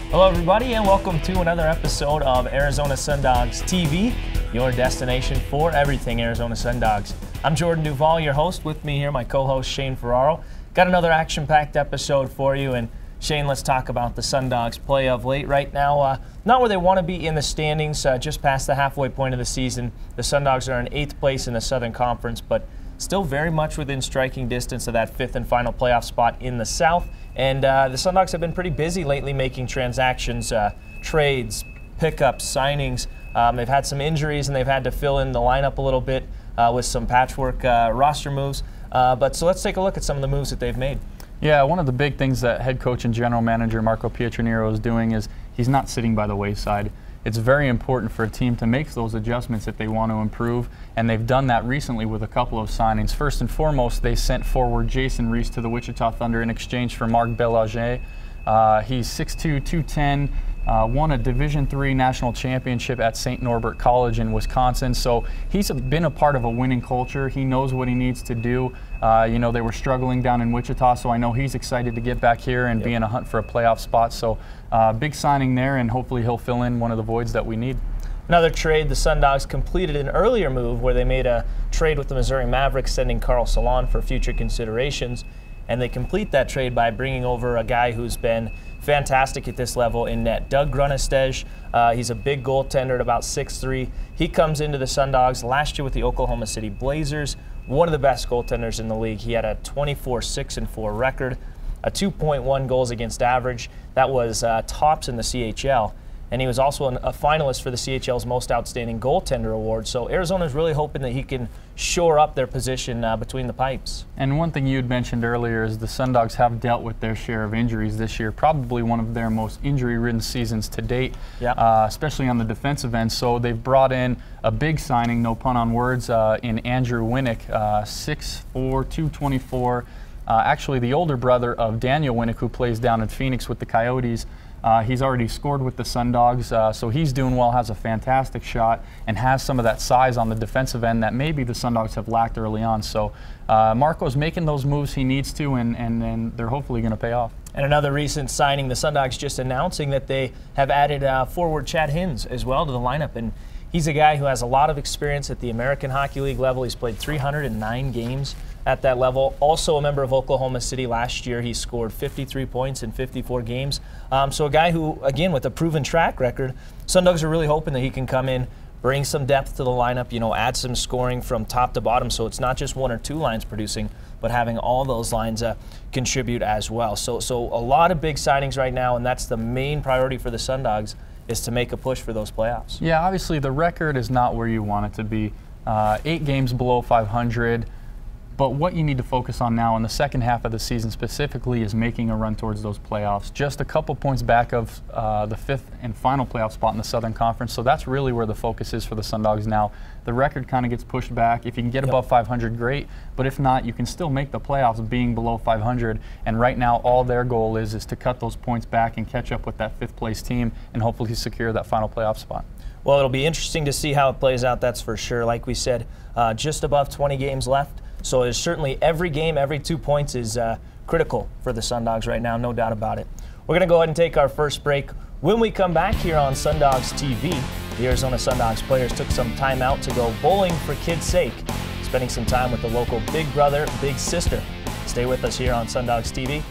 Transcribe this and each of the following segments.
Hello everybody and welcome to another episode of Arizona Sundogs TV, your destination for everything Arizona Sundogs. I'm Jordan Duvall, your host. With me here, my co-host Shane Ferraro. Got another action-packed episode for you, and Shane, let's talk about the Sundogs' play of late. Right now, not where they want to be in the standings, just past the halfway point of the season. The Sundogs are in 8th place in the Southern Conference, but still very much within striking distance of that 5th and final playoff spot in the South. And the Sundogs have been pretty busy lately making transactions, trades, pickups, signings. They've had some injuries and they've had to fill in the lineup a little bit with some patchwork roster moves. So let's take a look at some of the moves that they've made. Yeah, one of the big things that head coach and general manager Marco Pietranero is doing is he's not sitting by the wayside. It's very important for a team to make those adjustments if they want to improve, and they've done that recently with a couple of signings. First and foremost, they sent forward Jason Reese to the Wichita Thunder in exchange for Marc Belanger. He's 6'2", 210, won a Division III national championship at St. Norbert College in Wisconsin, so he's been a part of a winning culture. He knows what he needs to do. You know, they were struggling down in Wichita, so I know he's excited to get back here and be in a hunt for a playoff spot. So big signing there, and hopefully he'll fill in one of the voids that we need. Another trade, the Sundogs completed an earlier move where they made a trade with the Missouri Mavericks, sending Carl Salon for future considerations. And they complete that trade by bringing over a guy who's been fantastic at this level in net, Doug Grunestej. He's a big goaltender at about 6'3". He comes into the Sundogs last year with the Oklahoma City Blazers, one of the best goaltenders in the league. He had a 24-6-4 record, a 2.1 goals against average. That was tops in the CHL. And he was also a finalist for the CHL's Most Outstanding Goaltender Award. So Arizona's really hoping that he can shore up their position between the pipes. And one thing you had mentioned earlier is the Sundogs have dealt with their share of injuries this year, probably one of their most injury-ridden seasons to date, especially on the defensive end. So they've brought in a big signing, no pun on words, in Andrew Winnick, 6'4", 224, actually the older brother of Daniel Winnick, who plays down in Phoenix with the Coyotes. He's already scored with the Sundogs, so he's doing well, has a fantastic shot, and has some of that size on the defensive end that maybe the Sundogs have lacked early on. So Marco's making those moves he needs to, and they're hopefully going to pay off. And another recent signing, the Sundogs just announcing that they have added forward Chad Hinz as well to the lineup. And he's a guy who has a lot of experience at the American Hockey League level. He's played 309 games at that level. Also a member of Oklahoma City last year. He scored 53 points in 54 games. So a guy who, again, with a proven track record, Sundogs are really hoping that he can come in, bring some depth to the lineup, you know, add some scoring from top to bottom, so it's not just one or two lines producing, but having all those lines contribute as well. So a lot of big signings right now, and that's the main priority for the Sundogs, is to make a push for those playoffs. Yeah, obviously the record is not where you want it to be. 8 games below 500. But what you need to focus on now in the second half of the season specifically is making a run towards those playoffs. Just a couple points back of the 5th and final playoff spot in the Southern Conference. So that's really where the focus is for the Sundogs now. The record kind of gets pushed back. If you can get above 500, great. But if not, you can still make the playoffs being below 500. And right now, all their goal is to cut those points back and catch up with that 5th place team and hopefully secure that final playoff spot. Well, it'll be interesting to see how it plays out, that's for sure. Like we said, just above 20 games left. So there's certainly every game, every 2 points is critical for the Sundogs right now, no doubt about it. We're going to go ahead and take our first break. When we come back here on Sundogs TV, the Arizona Sundogs players took some time out to go bowling for kids' sake, spending some time with the local big brother, big sister. Stay with us here on Sundogs TV.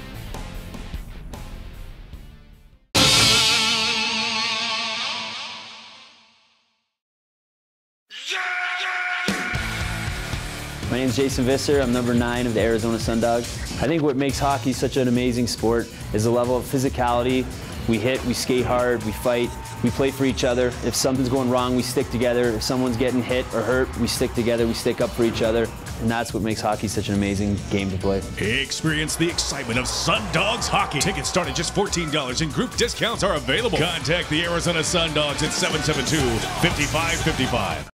My name is Jason Visser. I'm number 9 of the Arizona Sundogs. I think what makes hockey such an amazing sport is the level of physicality. We hit, we skate hard, we fight, we play for each other. If something's going wrong, we stick together. If someone's getting hit or hurt, we stick together, we stick up for each other. And that's what makes hockey such an amazing game to play. Experience the excitement of Sundogs hockey. Tickets start at just $14 and group discounts are available. Contact the Arizona Sundogs at 772-5555.